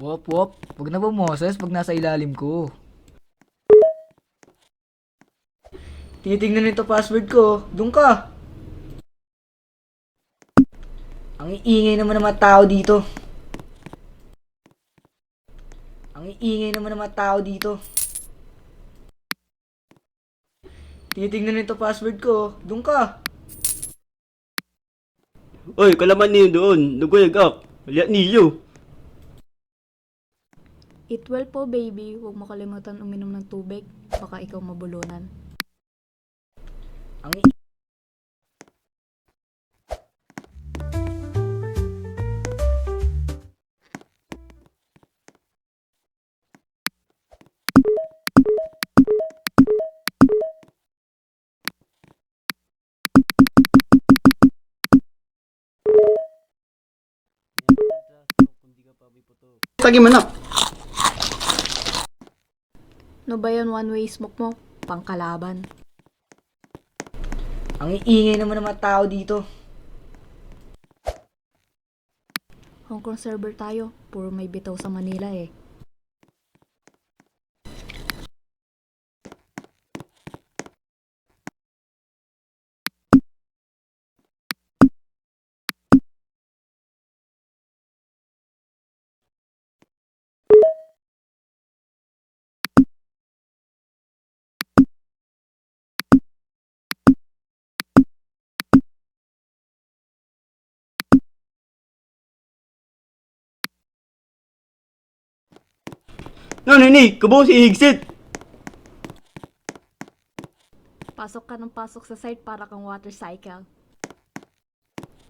Wop, wop. Huwag na bumoses pag nasa ilalim ko. Titingnan nito password ko. Doon ka. Ang iingay naman ng mga tao dito. Ang iingay naman ng mga tao dito. Titingnan nito password ko. Doon ka. Oy, kalaman niyo doon. Naguyagak. Liat niyo. Eat well po, baby. Huwag mo kalimutan uminom ng tubig. Baka ikaw mabulunan. Ang Sagi man na. No ba yan one-way smoke mo? Pangkalaban. ang iingay naman ng mga tao dito. Hong Kong server tayo. Puro may bitaw sa Manila eh. No, nini. Kabo si Higsit. Pasok ka ng pasok sa site para kang water cycle.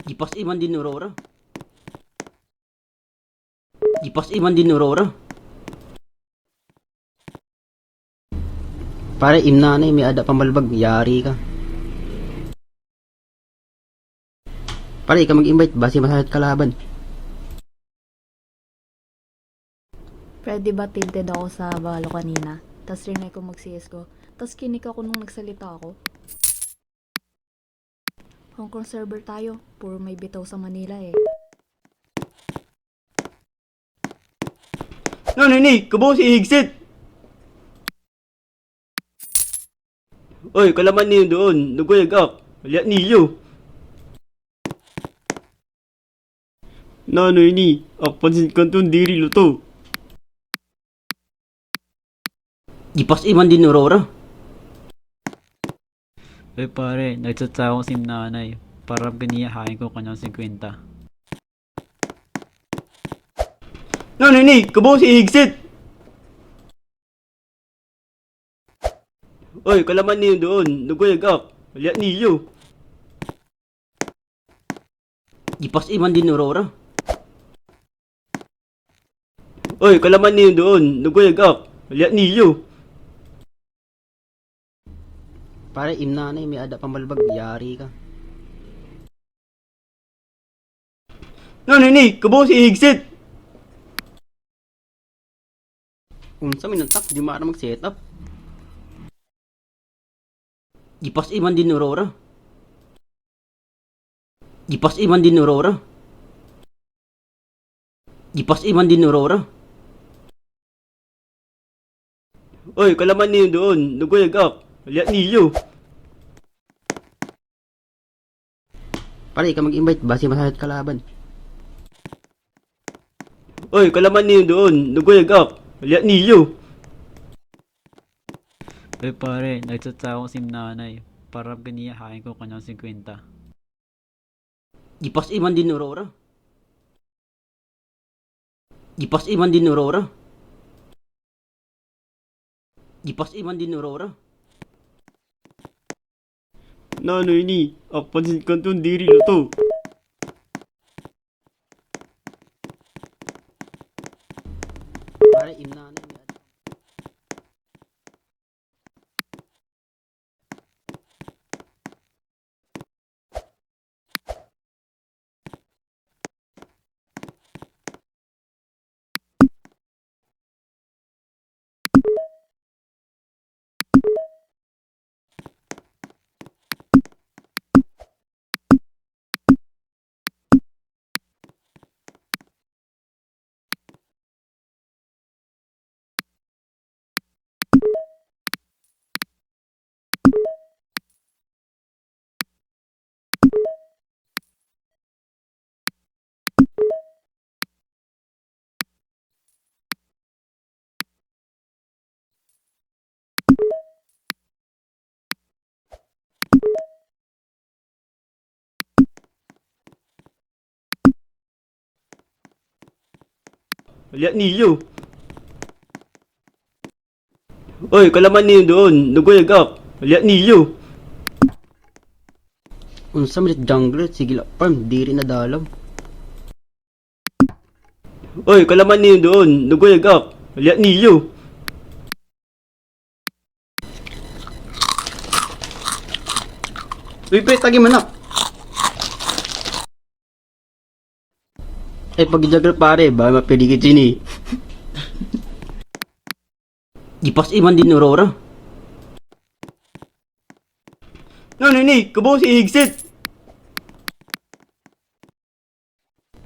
Gipas iman din Aurora. Gipas iman din Aurora. Pare, imnanay, may ada pambalbag. Yari ka. Pare, ka mag-invite. Basi masakit kalaban. Pwede ba tilted ako sa balo kanina? Tas rinay ko mag-CSGO. Tas kinik ako nung nagsalita ako. Hong Kong server tayo. Puro may bitaw sa Manila eh. No, nini. Kabo si Higsit. Oy, kalaman niyo doon. Naguyagak. Liat niyo. Nanoy ni. Akpansin kanton diri luto. Gipas iman din Aurora. Eh pare, nagchat sa akong sim nanay. Para giniyahain ko kanyang 50. No, nini. Kabo si Higsit. Oy, kalaman niyo doon. Naguyagak. Liat niyo. Gipas iman din Aurora. Oy, kalaman niyo doon. Naguyagak. Liat niyo. Pare, imnanay, may ada pambalbag. Yari ka. No, nini. Kabo si Higsit. Unsa minantak, di maara mag-setup. Gipas iman din Aurora. Gipas iman din Aurora. Gipas iman din Aurora. Oy, kalaman niyo doon. Naguyagak. Liat niyo. Pare, ka mag-invite. Basi masakit kalaban. Oy, kalaman niyo doon. Naguyagak. Liat niyo. Eh pare, nagchat sa akong sim nanay. Para giniyahain ko kanyang 50. Gipas iman din Aurora. Gipas iman din Aurora. Gipas iman din Aurora. Nanoy ni. Akpansin kanton diri luto. Pare, imnanay. Liat niyo. Oy, kalaman niyo doon. Naguyagak. Liat niyo. Unsa man it jungler, sige la farm, diri na dalaw. Oy, kalaman niyo doon. Naguyagak. Liat niyo. Uy, pre, tagi man na. Pag jungler pare, ba mapiligid sini. Gipas iman din Aurora. Ano ni, kabo si Higsit.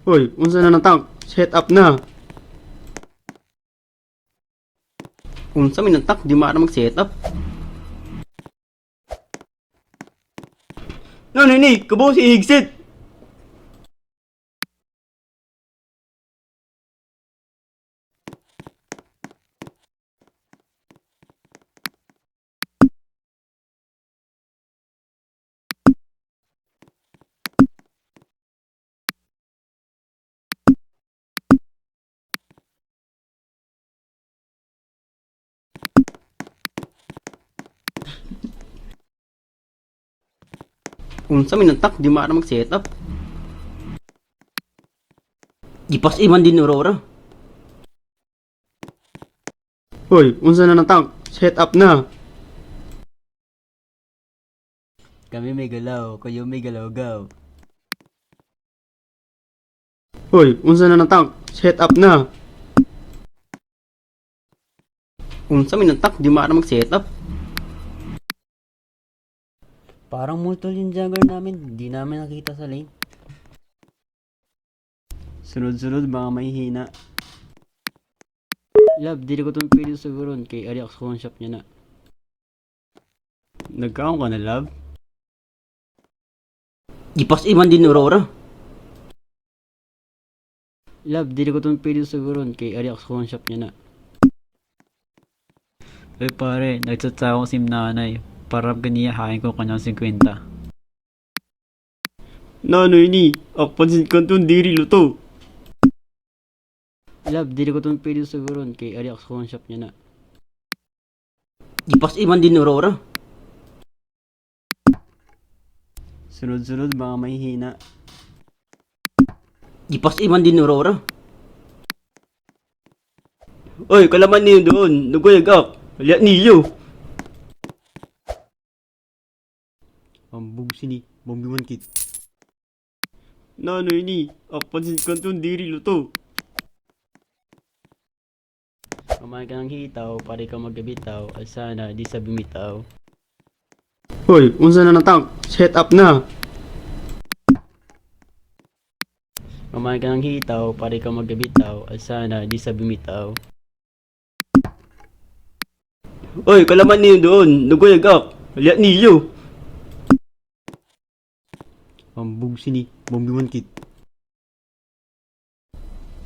Hoy, unsa na ng tank? Set up na. Unsa man ng tank, di maara mag-set up. Ano ni, kabo si Higsit. Unsa man ng tank, di maara mag-set up. Gipas iman din Aurora. Hoy, unsa na ng tank? Set up na. Kami may galaw, kayo may galaw-gaw. Hoy, unsa na ng tank? Set up na. Unsa man ng tank, di maara mag-set up. Parang multol yung jungler namin, hindi namin nakita sa lane. Sunod-sunod mga mahihina. Love, di ko itong pili siguro kay Ariax phone shop niya na. Nagkaon ka na, Love? Gipas iman din Aurora. Love, di ko itong pili siguro kay Ariax phone shop niya na. Uy pare, nagtsatsa ako sim nanay. Para ganiyahain ko kanyang 50. Nanoy ni, akpansin ka itong diri luto. Love, di ko itong pili siguro kay Ariax phone shop niya na. Gipas iman din Aurora. Sunod-sunod mga mahihina. Gipas iman din Aurora. Oy, kalaman niyo doon. Naguyagak. Liat niyo. Ambog sini. Bombiwan kit. Nanoy ni. Akpansin ka itong diri luto. Kumain ka ng hitaw. Pare ka magabitaw. At sana di sa bumitaw. Hoy, unsa na ng tank? Set up na. Kumain ka ng hitaw. Pare ka magabitaw. At sana di sa bumitaw. Oy, kalaman niyo doon. Naguyagak. Liat niyo. Ambog sini. Bombiwan kit.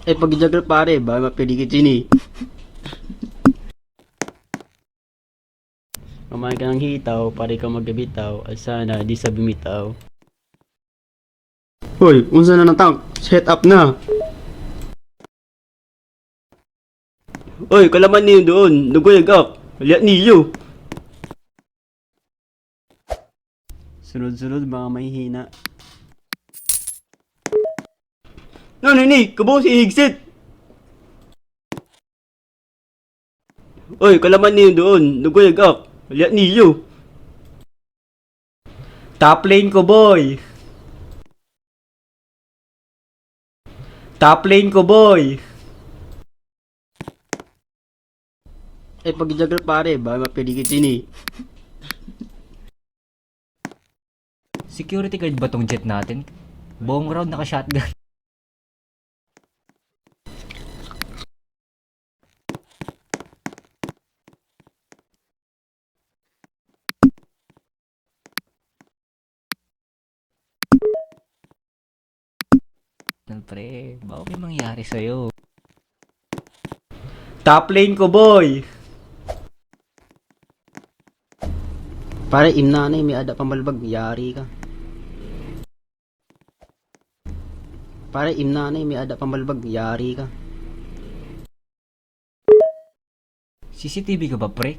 Pag jungler pare, ba mapiligid sini. Kumain ka ng hitaw. Pare ka magabitaw. At sana di sa bumitaw. Hoy, unsa na ng tank? Set up na. Oy, kalaman niyo doon. Naguyagak. Liat niyo. Sunod-sunod mga mahihina. Ano ni, kabo si Higsit. Oy, kalaman niyo doon. Naguyagak. Liat niyo. Top lane ko, boy. Top lane ko, boy. Pag jungler pare, ba mapiligid sini. Security guard ba tong jet natin? Buong round naka-shotgun. Pre, baka may mangyari sa'yo. Top lane ko, boy. Pare, imnanay, may ada pambalbag, yari ka. Pare, imnanay, may ada pambalbag, yari ka. CCTV ka ba, pre?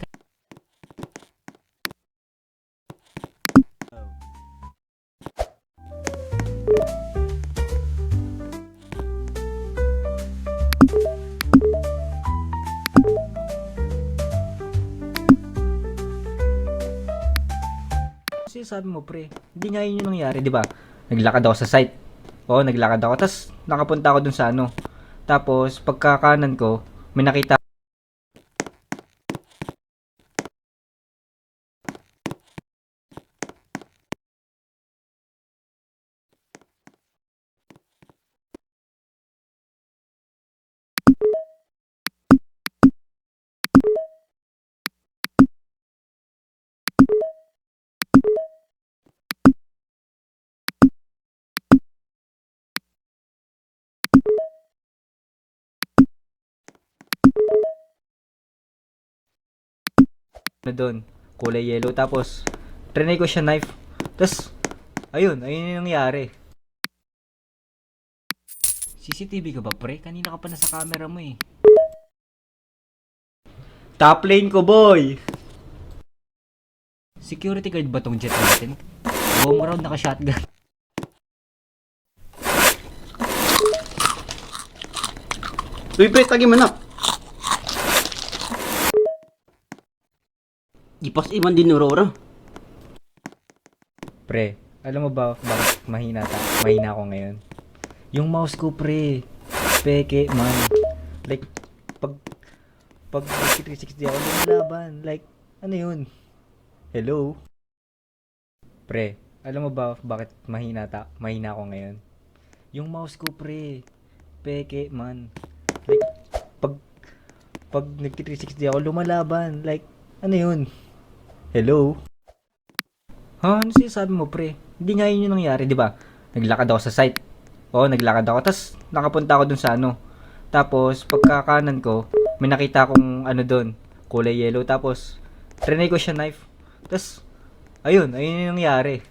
Kasi sabi mo, pre, hindi nga yun yung nangyari, di ba? Naglakad ako sa site. Oo, naglakad ako. Tapos, nakapunta ako dun sa ano. Tapos, pagkakanan ko, may nakita na doon, kulay yellow. Tapos, trinay ko siya knife. Tapos, ayun yung nangyari. CCTV ka ba, pre? Kanina ka pa nasa camera mo eh. Top lane ko, boy! Security guard ba tong jet natin? Buong round naka-shotgun. Uy, pre, tagi man na. Ipas iman din Aurora. Pre, alam mo ba bakit mahina ako ngayon? Yung mouse ko, pre. Peke, man. Like, pag 360 ako lumalaban. Like, ano yun? Hello? Pre, alam mo ba bakit mahina ako ngayon? Yung mouse ko, pre. Peke, man. Like, pag nag-360 ako lumalaban. Like, ano yun? Hello? Ha? Ano sinasabi mo, pre? Hindi nga yun yung nangyari, di ba? Naglakad ako sa site. Oo, naglakad ako. Tapos, nakapunta ako dun sa ano. Tapos, pagkakanan ko, may nakita akong ano dun, kulay yellow. Tapos, trinay ko siya knife. Tapos, ayun yung nangyari.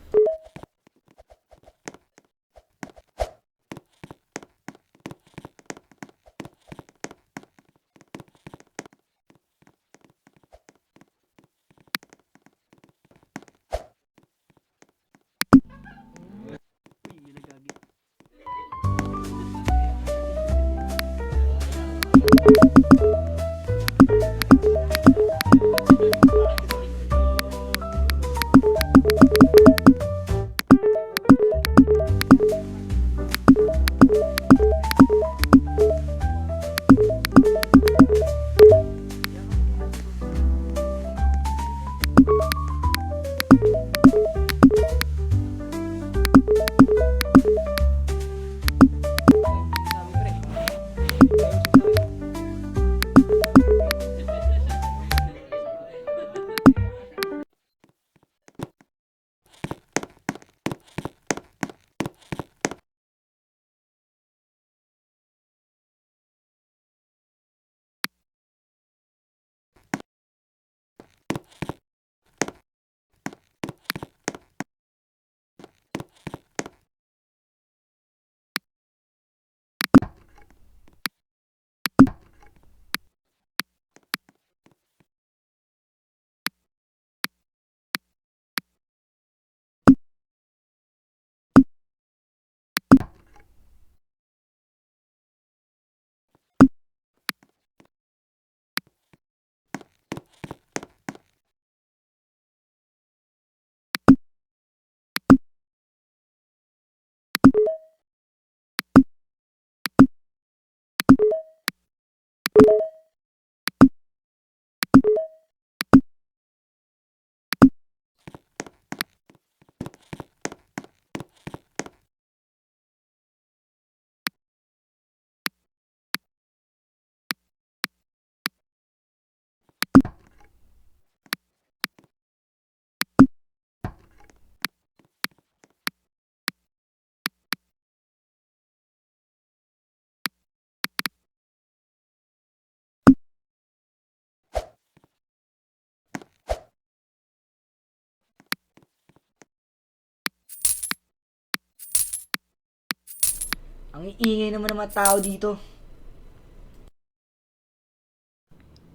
Ang iingay naman ng mga tao dito.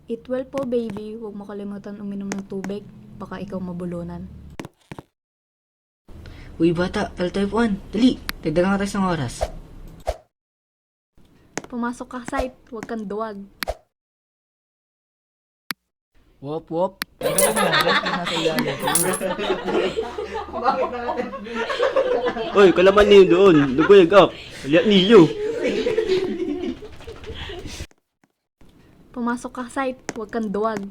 Eat well po, baby. Huwag mo kalimutan uminom ng tubig. Baka ikaw mabulunan. Uy bata, L-type 1. Dali, dagdagan ka tayo ng oras. Pumasok ka sa site. Huwag kang duwag. Wop wop. Oy, kalaman niyo doon. Nagbayag up. Liat niyo. Pumasok ka sa site. Huwag kang duwag.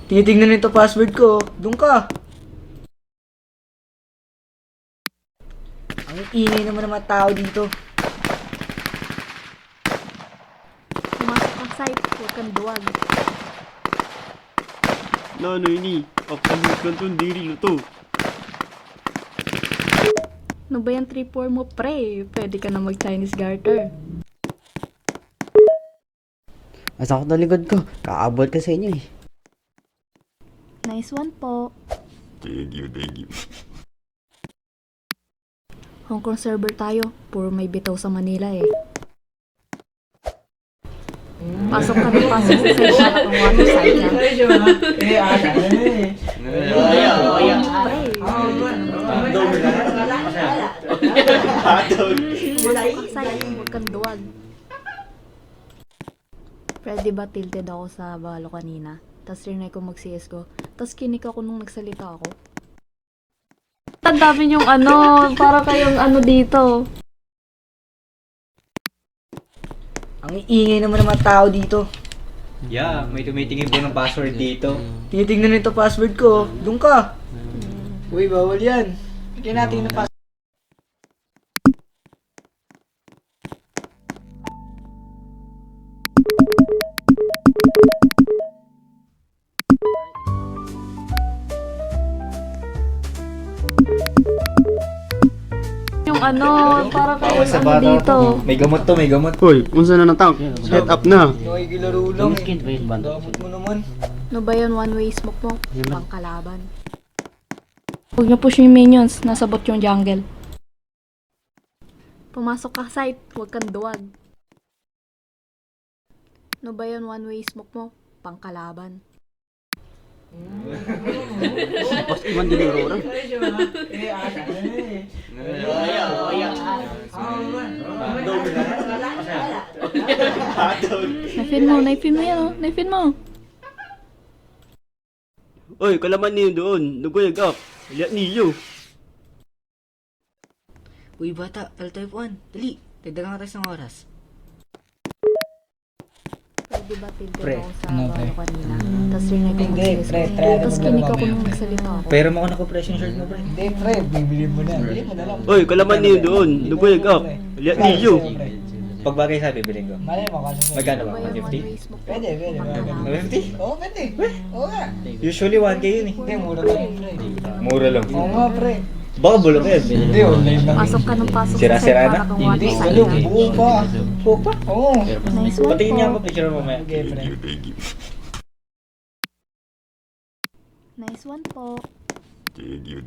Tinitingnan nito password ko. Doon ka. Ang ingay naman ng mga tao dito. Pumasok ka sa site. Huwag kang duwag. Nanoy ni. Apalikan tong diri lo to. Ano ba yung 3-4 mo, pre? Pwede ka na mag-Chinese garter. Masakot na likod ko. Kaabot ka sa inyo eh. Nice one po. Thank you. Hong Kong server tayo. Puro may bitaw sa Manila eh. Pasok ka na pasok sa site. Ang water site yan. Pre. Pumasok ka site. Huwag kang duwag. Pwede ba tilted ako sa balo kanina? Tapos rinay ko mag-CS ko. Tapos kinik ako nung nagsalita ako. Ang dami yung para kayong dito. Ang ingay naman ng mga tao dito. Yeah, may tumitingin po ng password dito. Tinitingnan nito password ko. Doon ka. Uy, bawal yan. Bigyan natin ng password. Yung para kayong dito. May gamot to, may gamot. Hoy, unsa na ng tank? Set up na. Ay, gilaro lang eh. Skin ba yun, banda? Damot mo naman. Ano ba yun? One way smoke mo? Pangkalaban. Huwag niyo push yung minions. Nasabot yung jungle. Pumasok ka site. Huwag kang duwag. Ano ba yun? One way smoke mo? Pangkalaban. Pas iman din yung orang. Naifin mo yan Naifin mo. Oy, kalaman niyo doon. Nagbayag up. Liat niyo. Uy bata, L-type 1. Dali, dagdagan ka tayo ng oras. Pwede ba tilted Pre, ako sa ano, balo pre? kanina? Tapos rinay ko Hindi, mag-CS pre, ko. try natin Tapos maglaro kinik ako mamaya, nung pre. nagsalita ako. Pero mo ako naka-press yung shirt mo, pre. Hindi, pre. Bibili mo na. Bili mo na lang. Oy, kalaman niyo doon. Nagbayag up. Liat niyo. Pag bagay sa bibiling ko. Malay mo kasi sa... Magkano ba? Ano ba yun? One 150? way smoke mo? Pwede. 150? Oo, pwede. Oo nga. Usually 1K yun eh. Hindi, mura lang yun, pre. Mura lang. Oo nga, pre. Baka bulok yan. Hindi, online lang. Pasok ka ng pasok Sira-sira sa site na? para kang water Hindi, site wala. yan. Buo pa. Buo pa? Oo. Nice one Patingin niya po. mo picture mo mamaya. Okay, pre. Nice one po. Thank you.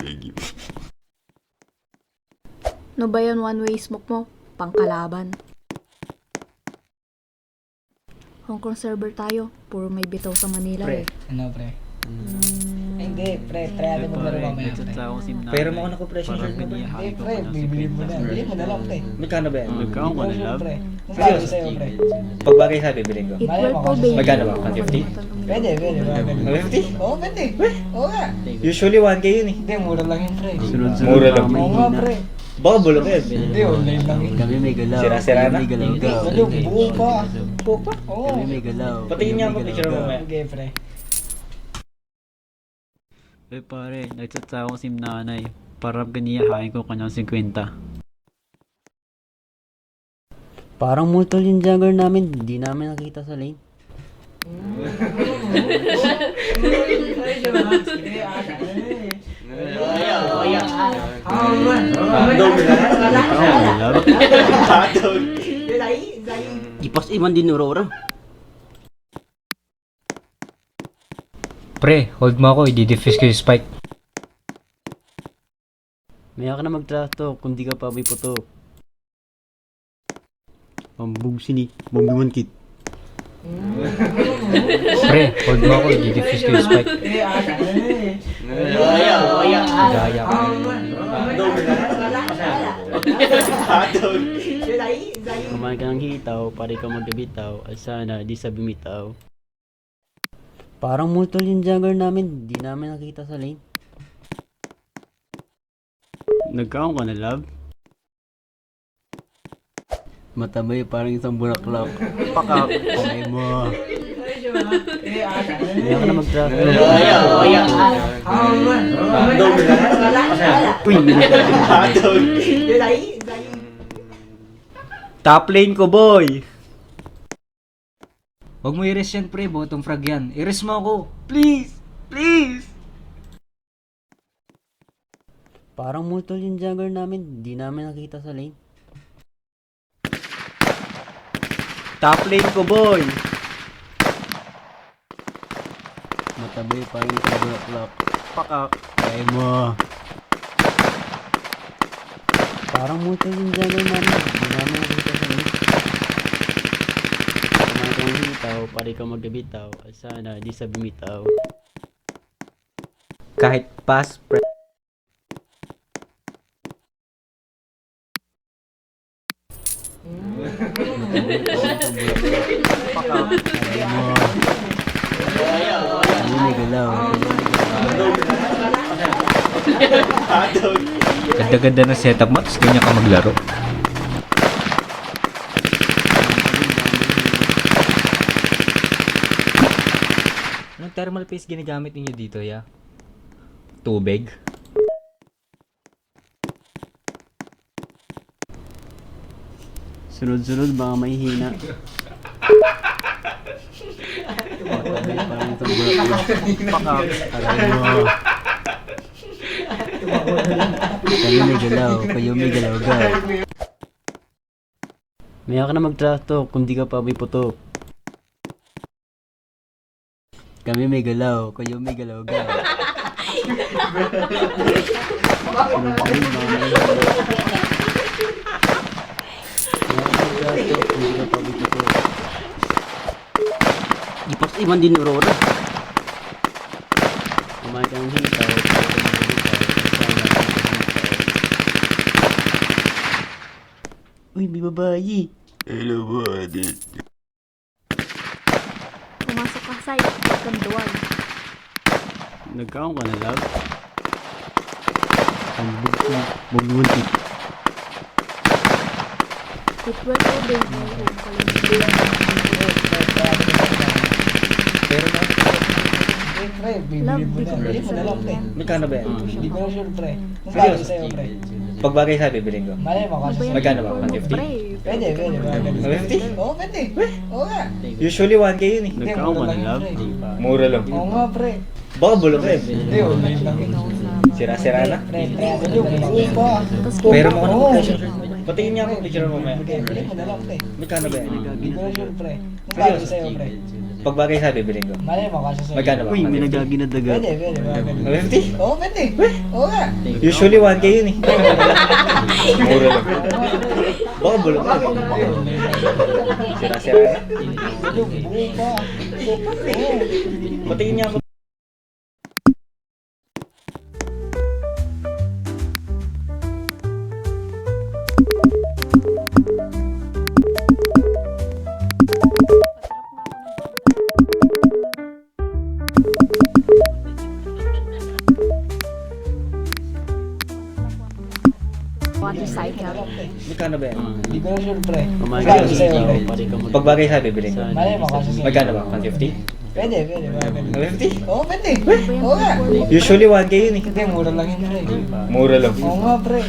Ano ba yun? One way smoke mo? Pangkalaban. Hong Kong server tayo. Puro may bitaw sa Manila Pre. eh. Ano, pre? Hindi, pre. Try natin maglaro mamaya, pre. Nagtsatsa ako sim na. Pero mo ako naka-press yung Parang shirt mo, pre. Hindi, piniyahain ko pre. pa ng Bibili mo na. 50. Bili mo na lang, pre. Magkano ba yan? Magkano ko na love? Pre. Masabi sa'yo, pre. Pag bagay sa bibiling ko. Eat Malay well mo po, kasi- baby. Magkano ba? Huwag 150? kalimutan uminom. Pwede. 150? Oo, pwede. Oo nga. Usually 1K yun eh. Hindi, mura lang yun, pre. Sunod-sunod Mura na lang. may Oo nga, hina. pre. Baka bulok yan. Hindi, online lang yun. Kami may galaw. Sira-sira Kami na? may galaw. Hindi, wala. Buo pa. Buo pa? Oo. Kami may galaw. Patingin niya Kami mo may picture mo galaw. mamaya. Okay, pre. Eh pare, nagtsatsa ako sim nanay. Parang piniyahain ko kanyang 50. Parang multol yung jungler namin. Hindi namin nakita sa lane. Ipas iman din Aurora. Pre, hold mo ako. I-defuse ko yung spike. Maya ka na magtrato kung di ka pa may puto. Pambug sini, bombiwan kit. Pre, hold mo ako, i-defuse ko yung spike. Gaya ka. Kumain ka ng hitaw, pare ka magbibitaw, at sana di sa bumitaw. Parang multol yung jungler namin, di namin nakita sa lane. Nagkaon ka na, love? Matabay parang isang bulaklak. Pakak, kamay mo. Kaya ka na mag-trap. Uy, Top lane ko, boy! Huwag mo i-res yan, pre. Bottom frag yan. I-res mo ako. Please! Please! parang multol yung jungler namin, di namin nakita sa lane. Top lane ko, boy! Matabay parang isang bulaklak. Pakak, kamay mo. Parang multol yung jungler namin, di namin nakita sa lane. Kumain ka ng hitaw, pare ka magbibitaw, at sana di sa bumitaw. Kahit pass, pre. Ano may galaw? Ganda-ganda ng setup mo, tapos ganyan ka maglaro. Anong thermal paste ginagamit ninyo dito, ya? Tubig? Sunod-sunod baka may hina. Matabay parang isang bulaklak. Pakak, kamay mo. Kami may galaw, kayo may galaw-gaw. Maya ka na mag-trato kung di ka pa may putok. Kami may galaw, kayo may galaw-gaw. Sunod-sunod baka may hina. Ipas iman din Aurora. Kumain ka ng hitaw. Uy, may babayi. Hello, buddy. Pumasok ka sa kanduan. Nagkaon ka na, love? Ang bugbuntik. Titwell ko din. Pero na, Pre, bibili Love, mo di na. ko Bibili mo na lang, pre. magkano ba yan? Hindi ko na sure, pre. Kung Seryoso? bagay sa'yo, pre. Pag bagay sa bibilin ko. Malay mo kasi sa'yo. Magkano ba? 150? Pwede, pwede. Mga ganun. 150? Oo, pwede. Oo nga. Usually 1K yun eh. Nagkaon ka na, love? Mura lang. Oo nga, pre. Baka bulok eh. Hindi, oo. Sira-sira na. Pre, buo pa. Pero mo ka Oo. picture. Patingin niya ako picture mo mamaya. Bibili mo na lang, pre. Magkano ba yan? Hindi ko na sure, pre. Kung bagay sa'yo, pre. Pag bagay sa bibilin ko. Malay mo kasi sa'yo. Magkano ba? Uy, may nagagi na daga. Pwede, pwede. Mga ganun. 150? Oo, pwede. Oo nga. Usually 1K yun eh. Mura lang. Baka bulok eh. Sira-sira na. Buo pa. Oo. Patingin niya ako. Water cycle. Magkano ba yan? Hindi ko na sure, pre. Kumain Kung ka bagay ng sa'yo, hitaw, pre. pare ka Pag bagay sa bibilin ko. Malay mo kasi sa'yo. Magkano ba? 150? Pwede, pwede. Mga ganun. 150? Oo, pwede. Oo nga. Usually 1K yun eh. Hindi, mura lang yun, pre. Mura lang. Oo nga, pre.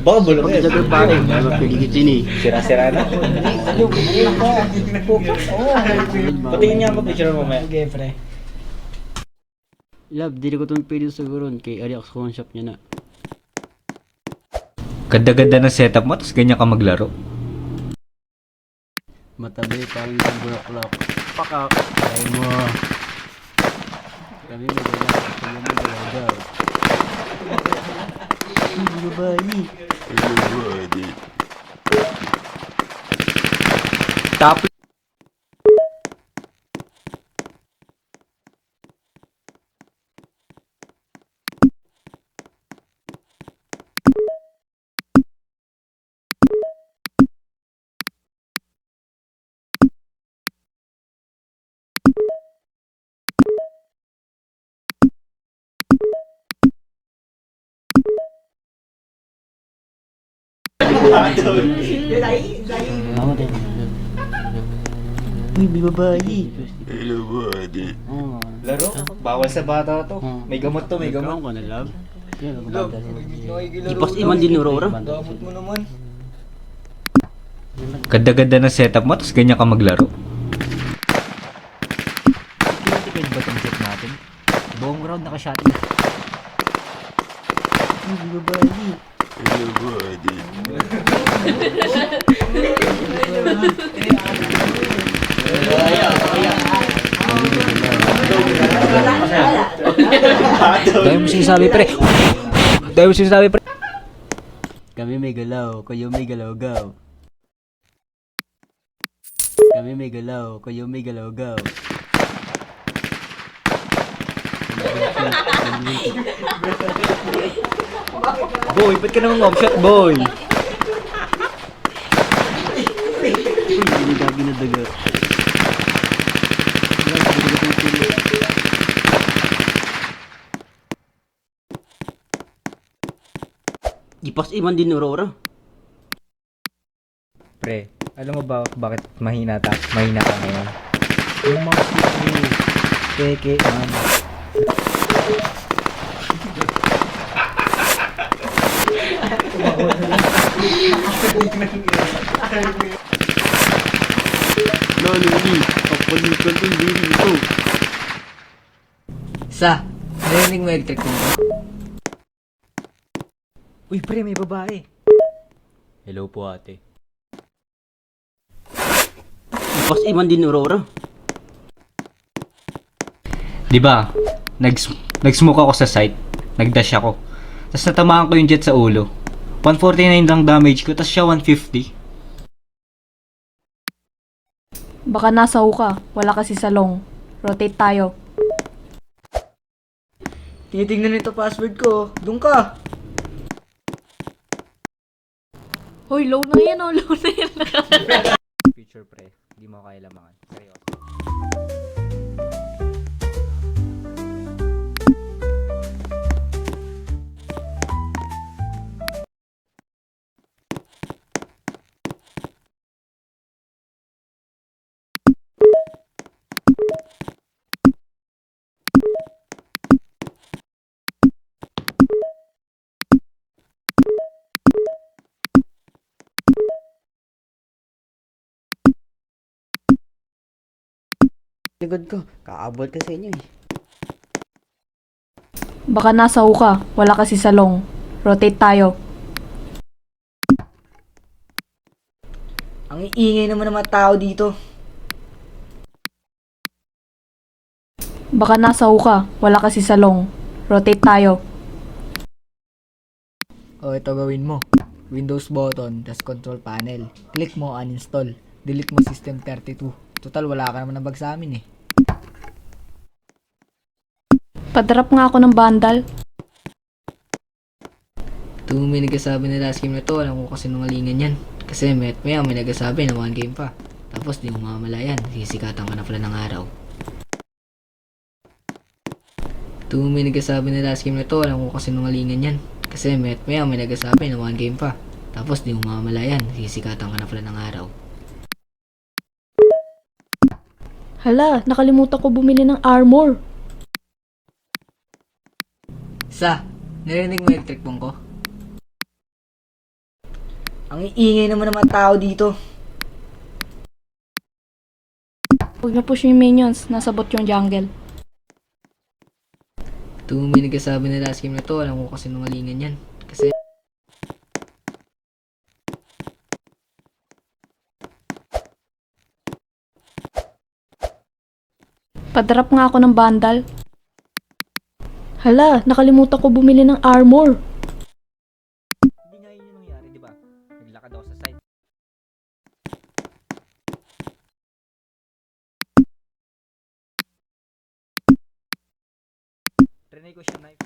Baka bulok eh. Daga pare, may mapiligid din eh. Sira-sira na. Buo pa. Oo. Patingin niya ako picture mo mamaya. Okay, pre. Love, di ko itong pwede siguron kay Ariax Phone Shop niya na. Ganda-ganda ng setup mo, tapos ganyan ka maglaro. Matabay parang isang bulaklak. Pakak, kamay mo. Kami may galaw, kayo may galaw-gaw. Uy, babayi. Top Ako din. Uy, may babae. Hello, buddy. Oo. Laro? Bawal sa bata to. May gamot to, may gamot. Ikaw ka na, love. Yan, Love, Di pas iman din Aurora. Damot mo naman. Ganda-ganda ng setup mo, tapos ganyan ka maglaro. Tinatipid ba itong set natin? Buong round naka-shotty. Uy, may babae. Hello, buddy. Dahil mo sinasabi pre. Dahil mo sinasabi pre. Kami may galaw, kayo may galaw-gaw. Kami may galaw, kayo may galaw-gaw. Boy, ba't ka naman mom shot boy? Hindi gagi na daga. Ipas iman din Aurora. Pre, alam mo ba bakit mahina ka ngayon? Yung mouse mo, peke man. Lalo ni, kapalitan ng diri ito. Sa, narinig mo electric mo? Uy pre, may babae. Hello po ate. Ipas iman din Aurora. Di ba? Nag-smoke ako sa site. Nag-dash ako. Tapos natamaan ko yung jet sa ulo. 149 lang damage ko, tapos siya 150. Baka nasa ka. Wala kasi salong. Rotate tayo. Tinitingnan nito password ko. Doon ka. Hoy, low na yan oh. Low na yan. Future pre, di mo kailangan. Seryoso. Ligod ko, kaabot ka sa inyo eh. Baka nasa ka. Wala kasi salong. Rotate tayo. Ang iingay naman ng mga tao dito. Baka nasa ka. Wala kasi salong. Rotate tayo. O, ito gawin mo. Windows button, tas control panel. Click mo, uninstall. Delete mo System32. Total, wala ka naman nabag sa amin eh. Padrap nga ako ng bandal. Tuwing may nagsasabi na last game na to, alam ko kasi nungalingan yan. Kasi may nagsasabi na one game pa. Tapos di mo mamalayan, sisikatan ka na pala ng araw. Tuwing may nagsasabi na last game na to, alam ko kasi nungalingan yan. Kasi may nagsasabi na one game pa. Tapos di mo mamalayan, sisikatan ka na pala ng araw. Hala, nakalimutan ko bumili ng armor. Sa, narinig mo yung electric bomb ko? Ang iingay naman ng mga tao dito. Huwag na push yung minions. Nasabot yung jungle. Tuwing may nagsasabi na last game na to, alam ko kasi nungalingan yan. Kasi Padrap nga ako ng bandal. Hala, nakalimutan ko bumili ng armor. Hindi nga yun yung nangyari, di ba? Naglakad ako sa site. Trinay ko siya knife.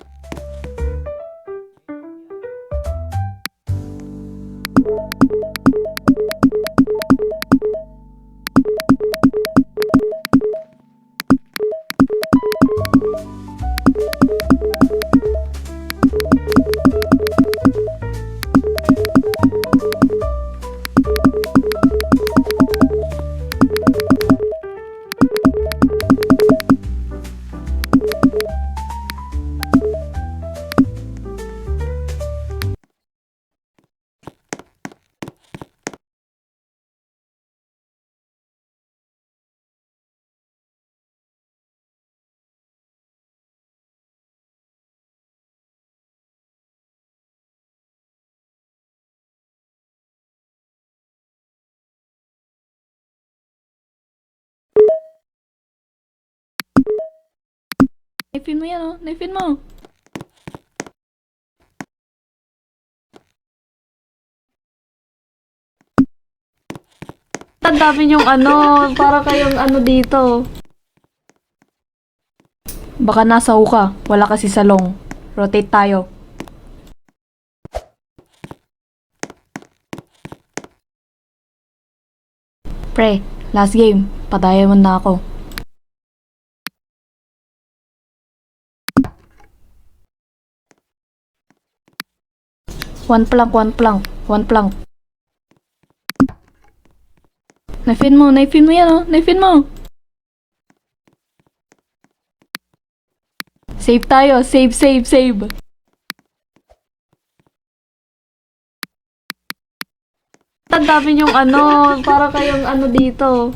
Naipin mo yan oh. Naipin mo. Ang dami yung ano, para kayong ano dito. Baka nasa ka, wala kasi salong. Rotate tayo. Pre, last game. Pataya mo na ako. One plank, one plank, one plank. Naipin mo yan oh, naipin mo. Save tayo, save, save, save. Ang dami yung ano, para kayong ano dito.